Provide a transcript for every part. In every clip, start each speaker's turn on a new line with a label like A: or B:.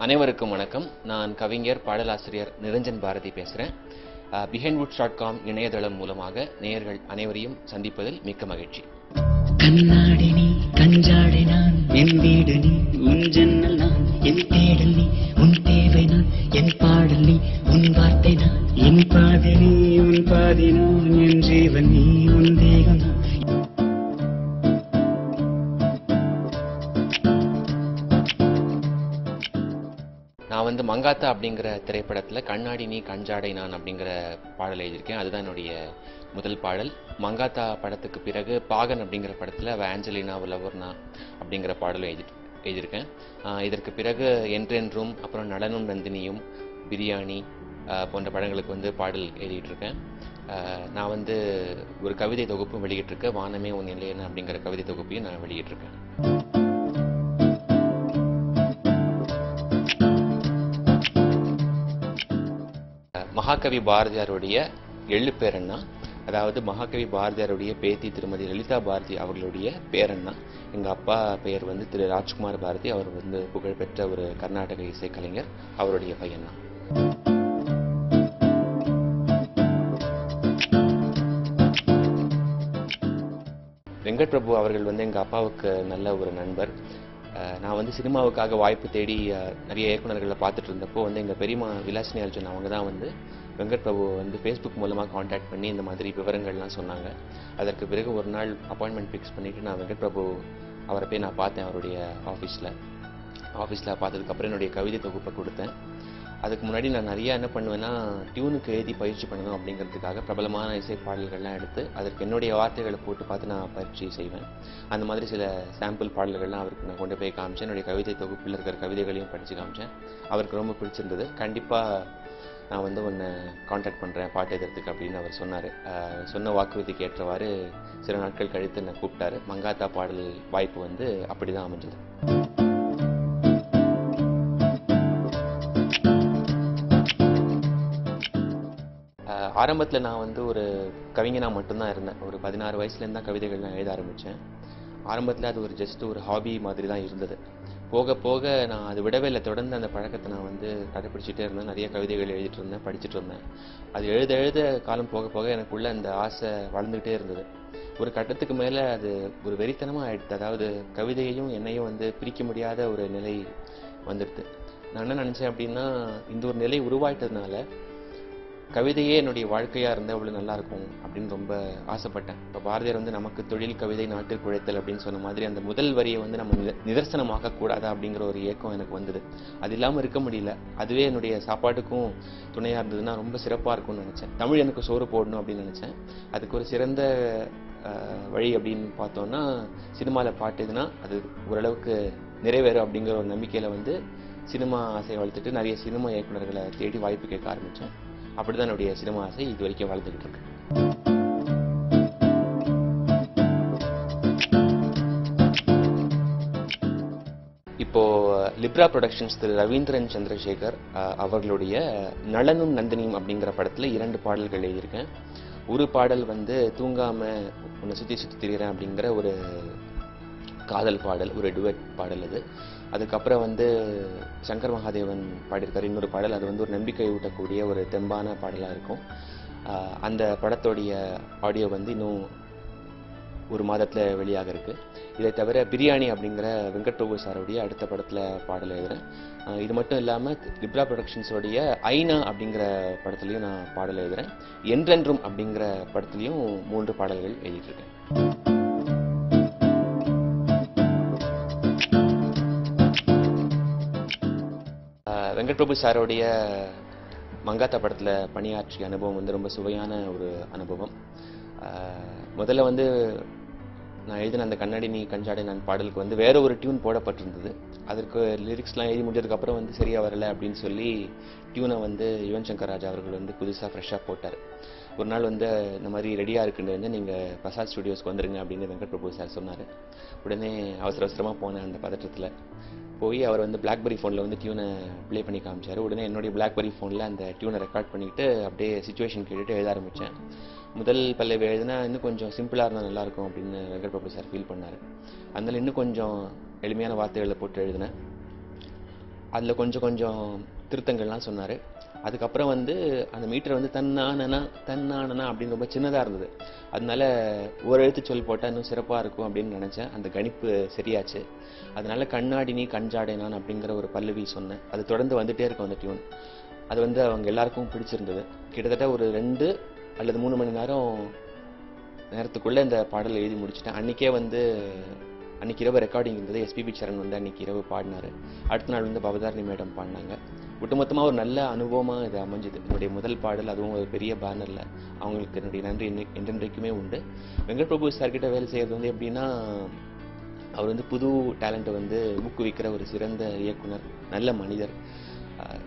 A: அனைவருக்கும் வணக்கம். நான் கவிஞர், பாடலாசிரியர் நிரஞ்சன் பாரதி பேசுகிறேன். behindwoods.com இணையதளம் மூலமாக நேயர்கள் அனைவரையும் சந்திப்பதில் மிக்க மகிழ்ச்சி.
B: கண்ணாடி நீ, கஞ்சாடை நான், என் வீடு நீ, உன் ஜன்னல் நான், என் தேடல் நீ, உன் தேவை நான், என் பாடல் நீ, உன் வார்த்தை நான், என் பாதி நீ, உன் பாதி நான், என் ஜீவன் நீ, உன் தேகம் நான்.
A: நான் மங்காத்தா அப்படிங்கிற திரைப்படத்தில் கண்ணாடி நீ கஞ்சாடை நான் அப்படிங்கிற பாடல் எழுதியிருக்கேன். அதுதான் என்னுடைய முதல் பாடல். மங்காத்தா படத்துக்கு பிறகு பாகன் அப்படிங்கிற படத்தில் ஆஞ்சலினா லவர்னா அப்படிங்கிற பாடலும் எழுதியிருக்கேன். இதற்கு பிறகு என்றென்றும், அப்புறம் நடனும் நந்தினியும், பிரியாணி போன்ற படங்களுக்கு பாடல் எழுதிட்டுருக்கேன். நான் ஒரு கவிதை தொகுப்பும் வெளியிட்டிருக்கேன். வானமே உன் இல்லையன அப்படிங்கிற கவிதை தொகுப்பையும் நான் வெளியிட்டிருக்கேன். மகாகவி பாரதியாருடைய எள்ளு பேரண்ணா, அதாவது மகாகவி பாரதியாருடைய பேத்தி திருமதி லலிதா பாரதி அவர்களுடைய பேரண்ணா. எங்கள் அப்பா பெயர் திரு ராஜ்குமார் பாரதி. அவர் புகழ்பெற்ற ஒரு கர்நாடக இசைக்கலைஞர். அவருடைய பையன் தான். வெங்கட் பிரபு அவர்கள் எங்கள் அப்பாவுக்கு நல்ல ஒரு நண்பர். நான் சினிமாவுக்காக வாய்ப்பு தேடி நிறைய இயக்குநர்களை பார்த்துட்டு இருந்தப்போ எங்கள் பெரியம்மா விலாசினி அர்ஜுன் அவங்க தான் வெங்கட் பிரபு ஃபேஸ்புக் மூலமாக காண்டாக்ட் பண்ணி இந்த மாதிரி விவரங்கள்லாம் சொன்னாங்க. அதற்கு பிறகு ஒரு நாள் அப்பாயின்மெண்ட் ஃபிக்ஸ் பண்ணிவிட்டு நான் வெங்கட் பிரபு அவரை போய் நான் பார்த்தேன். அவருடைய ஆஃபீஸில் பார்த்ததுக்கப்புறம் என்னுடைய கவிதை தொகுப்பை கொடுத்தேன். அதுக்கு முன்னாடி நான் நிறையா என்ன பண்ணுவேன்னா, டியூனுக்கு எழுதி பயிற்சி பண்ணணும் அப்படிங்கிறதுக்காக பிரபலமான இசை பாடல்கள்லாம் எடுத்து அதற்கு என்னுடைய வார்த்தைகளை போட்டு பார்த்து நான் பயிற்சி செய்வேன். அந்த மாதிரி சில சாம்பிள் பாடல்கள்லாம் அவருக்கு நான் கொண்டு போய் காமிச்சேன். என்னுடைய கவிதை தொகுப்பில் இருக்கிற கவிதைகளையும் படித்து காமிச்சேன். அவருக்கு ரொம்ப பிடிச்சிருந்தது. கண்டிப்பாக நான் உன்னை காண்டாக்ட் பண்ணுறேன் பாட்டு எழுதுறதுக்கு அப்படின்னு அவர் சொன்னார். சொன்ன வாக்குறுதிக்கு ஏற்றவாறு சில நாட்கள் கழித்து என்னை கூப்பிட்டாரு. மங்காத்தா பாடல் வாய்ப்பு அப்படி தான் அமைஞ்சது. ஆரம்பத்தில் நான் ஒரு கவிஞனாக மட்டும்தான் இருந்தேன். ஒரு 16 வயசுலேருந்து தான் கவிதைகள் நான் எழுத ஆரம்பித்தேன். ஆரம்பத்தில் அது ஜஸ்ட் ஒரு ஹாபி மாதிரி தான் இருந்தது. போக போக நான் அது விடவே இல்லை. தொடர்ந்து அந்த பழக்கத்தை நான் கடைப்பிடிச்சிட்டே இருந்தேன். நிறைய கவிதைகள் எழுதிட்டு இருந்தேன், படிச்சுட்டு இருந்தேன். அது எழுத காலம் போக போக எனக்குள்ள அந்த ஆசை வளர்ந்துக்கிட்டே இருந்தது. ஒரு கட்டத்துக்கு மேலே அது ஒரு வெறித்தனமாக ஆயிடுது. அதாவது கவிதையையும் என்னையும் பிரிக்க முடியாத ஒரு நிலை வந்துடுது. நான் என்ன நினச்சேன் அப்படின்னா, இந்த ஒரு நிலை உருவாயிட்டதுனால கவிதையே என்னுடைய வாழ்க்கையாக இருந்தால் அவ்வளோ நல்லாயிருக்கும் அப்படின்னு ரொம்ப ஆசைப்பட்டேன். இப்போ பாரதியார் நமக்கு தொழில் கவிதை நாட்டில் குழைத்தல் அப்படின்னு சொன்ன மாதிரி அந்த முதல் வரியை நம்ம நிதர்சனமாக்கக்கூடாதா அப்படிங்கிற ஒரு ஏக்கம் எனக்கு வந்தது. அது இல்லாமல் இருக்க முடியல. அதுவே என்னுடைய சாப்பாட்டுக்கும் துணையாக இருந்ததுன்னா ரொம்ப சிறப்பாக இருக்கும்னு நினச்சேன். தமிழ் எனக்கு சோறு போடணும் அப்படின்னு நினச்சேன். அதுக்கு ஒரு சிறந்த வழி அப்படின்னு பார்த்தோன்னா, சினிமாவில் பாட்டுதுன்னா அது ஓரளவுக்கு நிறைவேறும் அப்படிங்கிற ஒரு நம்பிக்கையில் சினிமா ஆசையை வளர்த்துட்டு நிறைய சினிமா இயக்குநர்களை தேடி வாய்ப்பு கேட்க ஆரம்பித்தேன். அப்படிதான் என்னுடைய சினிமா ஆசை இது வரைக்கும் வளர்ந்துகிட்டு இருக்கு. இப்போ லிப்ரா ப்ரொடக்ஷன்ஸ் திரு ரவீந்திரன் சந்திரசேகர் அவர்களுடைய நளனும் நந்தினியும் அப்படிங்கிற படத்துல 2 பாடல்கள் எழுதியிருக்கேன். ஒரு பாடல் தூங்காம உன்னை சுத்தி சுத்தி திரிகிறேன் அப்படிங்கிற ஒரு காதல் பாடல், ஒரு டுவெட் பாடல். அதுக்கப்புறம் சங்கர் மகாதேவன் பாடியிருக்காரு இன்னொரு பாடல். அது ஒரு நம்பிக்கை ஊட்டக்கூடிய ஒரு தெம்பான பாடலாக இருக்கும். அந்த படத்தோடைய ஆடியோ இன்னும் ஒரு மாதத்தில் வெளியாக இருக்குது. இதை தவிர பிரியாணி அப்படிங்கிற வெங்கட் பிரபு சாருடைய அடுத்த படத்தில் பாடல் எழுதுகிறேன். இது மட்டும் இல்லாமல் லிப்ரா ப்ரொடக்ஷன்ஸோடைய ஐநா அப்படிங்கிற படத்துலையும் நான் பாடல் எழுதுகிறேன். என்றென்றும் அப்படிங்கிற படத்துலையும் 3 பாடல்கள் எழுதிட்டுருக்கேன். வெங்கட் பிரபு சாரோடைய மங்காத்தா படத்தில் பணியாற்றிய அனுபவம் ரொம்ப சுவையான ஒரு அனுபவம். முதல்ல நான் எழுதின அந்த கண்ணாடி நீ கஞ்சாடை நான் பாடலுக்கு வேற ஒரு டியூன் போடப்பட்டிருந்தது. அதற்கு லிரிக்ஸ்லாம் எழுதி முடிஞ்சதுக்கப்புறம் சரியாக வரலை அப்படின்னு சொல்லி டியூனை யுவன் சங்கர் ராஜா அவர்கள் புதுசாக ஃப்ரெஷ்ஷாக போட்டார். ஒரு நாள் இந்த மாதிரி ரெடியாக இருக்குன்னு நீங்கள் பிரசாத் ஸ்டுடியோஸ்க்கு வந்துருங்க அப்படின்னு வெங்கட் பிரபு சார் சொன்னார். உடனே அவசரமாக போனேன். அந்த பதற்றத்தில் போய் அவர் பிளாக்பெரி ஃபோனில் டியூனை ப்ளே பண்ணி காமிச்சார். உடனே என்னுடைய பிளாக்பெரி ஃபோனில் அந்த டியூனை ரெக்கார்ட் பண்ணிவிட்டு அப்படியே சிச்சுவேஷன் கேட்டுட்டு எழுத ஆரம்பித்தேன். முதல் பல்லவி எழுதுனா இன்னும் கொஞ்சம் சிம்பிளாக இருந்தால் நல்லாயிருக்கும் அப்படின்னு வெங்கட் பிரபு சார் ஃபீல் பண்ணார். அதனால் இன்னும் கொஞ்சம் எளிமையான வார்த்தைகளை போட்டு எழுதினேன். அதில் கொஞ்சம் கொஞ்சம் திருத்தங்கள்லாம் சொன்னார். அதுக்கப்புறம் வந்து அந்த மீட்டர் வந்து தன்னானனா தன்னானனா அப்படின்னு ரொம்ப சின்னதாக இருந்தது. அதனால ஒரு எழுத்து சொல் போட்டால் இன்னும் சிறப்பாக இருக்கும் அப்படின்னு நினச்சேன். அந்த கணிப்பு சரியாச்சு. அதனால கண்ணாடி நீ கஞ்சாடை நான் அப்படிங்கிற ஒரு பல்லவி சொன்னேன். அது தொடர்ந்து வந்துட்டே இருக்கும் அந்த டியூன். அது வந்து அவங்க எல்லாருக்கும் பிடிச்சிருந்தது. கிட்டத்தட்ட ஒரு 2 அல்லது 3 மணி நேரத்துக்குள்ளே இந்த பாடல் எழுதி முடிச்சிட்டேன். அன்னைக்கு இரவு ரெக்கார்டிங் இருந்தது. எஸ்பிபி சரண் வந்து அன்னைக்கு இரவு பாடினார். அடுத்த நாள் வந்து பவதாரணி மேடம் பாடினாங்க. ஒட்டுமொத்தமாக ஒரு நல்ல அனுபவமாக இது அமைஞ்சுது. என்னுடைய முதல் பாடல், அதுவும் ஒரு பெரிய பேனரில். அவங்களுக்கு என்னுடைய நன்றி என்றென்றைக்குமே உண்டு. வெங்கட் பிரபு சார்கிட்ட வேலை செய்கிறது வந்து எப்படின்னா, அவர் வந்து புது டேலண்ட்டை வந்து ஊக்குவிக்கிற ஒரு சிறந்த இயக்குனர், நல்ல மனிதர்.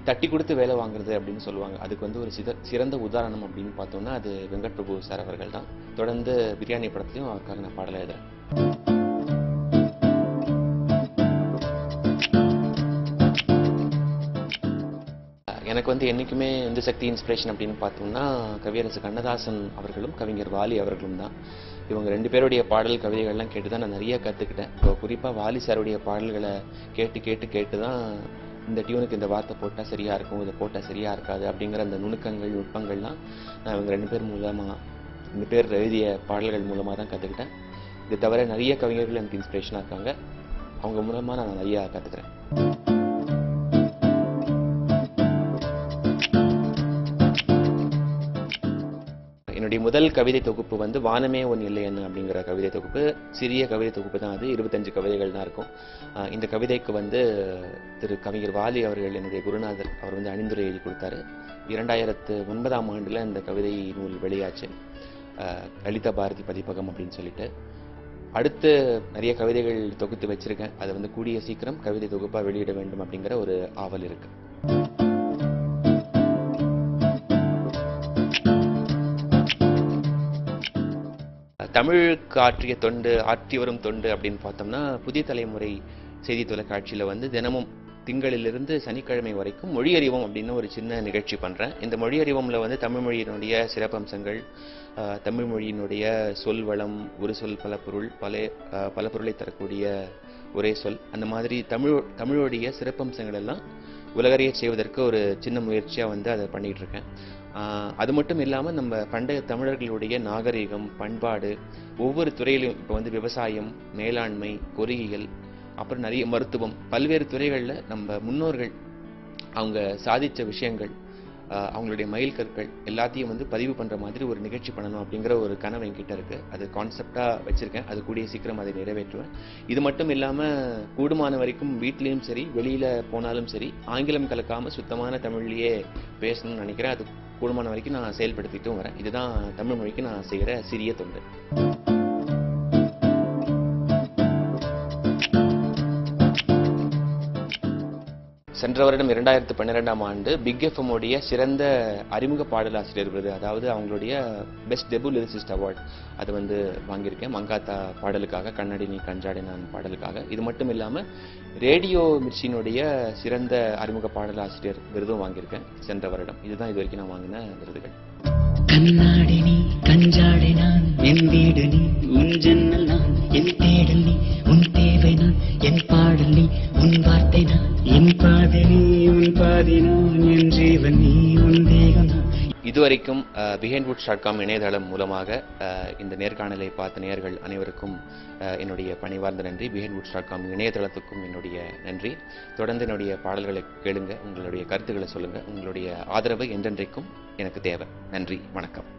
A: தட்டி கொடுத்து வேலை வாங்குறது அப்படின்னு சொல்லுவாங்க. அதுக்கு வந்து ஒரு சிறந்த உதாரணம் அப்படின்னு பார்த்தோம்னா அது வெங்கட் பிரபு சார் அவர்கள் தான். தொடர்ந்து பிரியாணி படத்துலையும் அவருக்காக நான் பாடலை எழுதுறேன். எனக்கு வந்து என்றைக்குமே இந்த சக்தி இன்ஸ்பிரேஷன் அப்படின்னு பார்த்தோம்னா கவியரசு கண்ணதாசன் அவர்களும் கவிஞர் வாலி அவர்களும் தான். இவங்க 2 பேருடைய பாடல் கவிதைகள்லாம் கேட்டு தான் நான் நிறைய கற்றுக்கிட்டேன். இப்போ குறிப்பாக வாலி சாருடைய பாடல்களை கேட்டு தான் இந்த டியூனுக்கு இந்த வார்த்தை போட்டால் சரியாக இருக்கும், இதை போட்டால் சரியாக இருக்காது அப்படிங்கிற அந்த நுணுக்கங்கள்லாம் நான் இவங்க 2 பேர் எழுதிய பாடல்கள் மூலமாக தான் கற்றுக்கிட்டேன். இது தவிர நிறைய கவிஞர்கள் எனக்கு இன்ஸ்பிரேஷனாக இருக்காங்க. அவங்க மூலமாக நான் நிறையா கற்றுக்கிறேன். என்னுடைய முதல் கவிதை தொகுப்பு வந்து வானமே ஒன் இல்லை என்ன அப்படிங்கிற கவிதை தொகுப்பு. சிறிய கவிதை தொகுப்பு தான் அது. 25 கவிதைகள் தான் இருக்கும். இந்த கவிதைக்கு வந்து திரு கவிஞர் வாலி அவர்கள், என்னுடைய குருநாதர், அவர் வந்து அணிந்துரை எழுதி கொடுத்தாரு. 2009ஆம் ஆண்டில் இந்த கவிதை நூல் வெளியாச்சு, லலிதா பாரதி பதிப்பகம் அப்படின்னு சொல்லிட்டு. அடுத்து நிறைய கவிதைகள் தொகுத்து வச்சிருக்கேன். அதை வந்து கூடிய சீக்கிரம் கவிதை தொகுப்பாக வெளியிட வேண்டும் அப்படிங்கிற ஒரு ஆவல் இருக்கு. தமிழுக்கு ஆற்றி வரும் தொண்டு அப்படின்னு பார்த்தோம்னா, புதிய தலைமுறை செய்தி தொலைக்காட்சியில் வந்து தினமும் திங்களிலிருந்து சனிக்கிழமை வரைக்கும் மொழி அறிவோம் அப்படின்னு ஒரு சின்ன நிகழ்ச்சி பண்ணுறேன். இந்த மொழி அறிவோம்ல வந்து தமிழ் மொழியினுடைய சிறப்பம்சங்கள், தமிழ் மொழியினுடைய சொல் வளம், ஒரு சொல் பல பொருள், பல பொருளை தரக்கூடிய ஒரே சொல், அந்த மாதிரி தமிழோடைய சிறப்பம்சங்கள் எல்லாம் உலகறிய செய்வதற்கு ஒரு சின்ன முயற்சியாக வந்து அதை பண்ணிகிட்டு இருக்கேன். அது மட்டும் இல்லாமல் நம்ம பண்டைய தமிழர்களுடைய நாகரிகம், பண்பாடு, ஒவ்வொரு துறையிலும் இப்போ வந்து விவசாயம், மேலாண்மை, பொறியியல், அப்புறம் நிறைய மருத்துவம், பல்வேறு துறைகளில் நம்ம முன்னோர்கள் அவங்க சாதித்த விஷயங்கள், அவங்களுடைய மைல்கற்கள் எல்லாத்தையும் வந்து பதிவு பண்ணுற மாதிரி ஒரு நிகழ்ச்சி பண்ணணும் அப்படிங்கிற ஒரு கனவு என்கிட்ட இருக்குது. அது கான்செப்டாக வச்சுருக்கேன். அது கூடிய சீக்கிரம் அதை நிறைவேற்றுவேன். இது மட்டும் இல்லாமல் கூடுமான வரைக்கும் வீட்லேயும் சரி, வெளியில் போனாலும் சரி, ஆங்கிலம் கலக்காமல் சுத்தமான தமிழ்லேயே பேசணும்னு நினைக்கிறேன். அது கூடுமான வரைக்கும் நான் செயல்படுத்திட்டும் வரேன். இதுதான் தமிழ் மொழிக்கு நான் செய்கிற சிறிய தொண்டு. சென்ற வருடம் 2012ஆம் ஆண்டு பிக் எஃப்எம் உடைய சிறந்த அறிமுக பாடலாசிரியர் விருது, அதாவது அவங்களுடைய பெஸ்ட் டெபு லிரிசிஸ்ட் அவார்ட், அது வந்து வாங்கியிருக்கேன். மங்காத்தா பாடலுக்காக, கண்ணாடி நீ கஞ்சாடை நான் பாடலுக்காக. இது மட்டும் இல்லாமல் ரேடியோ மிர்ச்சியினுடைய சிறந்த அறிமுக பாடலாசிரியர் விருதும் வாங்கியிருக்கேன் சென்ற வருடம். இதுதான் இது வரைக்கும் நான் வாங்கின விருதுகள்.
B: கண்ணாடி நீ கஞ்சாடை நான், என் வீடு நீ, உன் ஜன்னல் நான், என் தேடல் நீ, உன் தேவை நான், என் பாடல் நீ, உன் வார்த்தை நான், என் பாதி நீ, உன் பாதி நான், என் ஜீவன் நீ, உன் தேகம் நான்.
A: இதுவரைக்கும் behind-woods.com இணையதளம் மூலமாக இந்த நேர்காணலை பார்த்த நேயர்கள் அனைவருக்கும் என்னுடைய பணிவார்ந்த நன்றி. behind-woods.com இணையதளத்துக்கும் என்னுடைய நன்றி. தொடர்ந்து என்னுடைய பாடல்களை கேளுங்க, உங்களுடைய கருத்துக்களை சொல்லுங்க. உங்களுடைய ஆதரவு என்றென்றைக்கும் எனக்கு தேவை. நன்றி, வணக்கம்.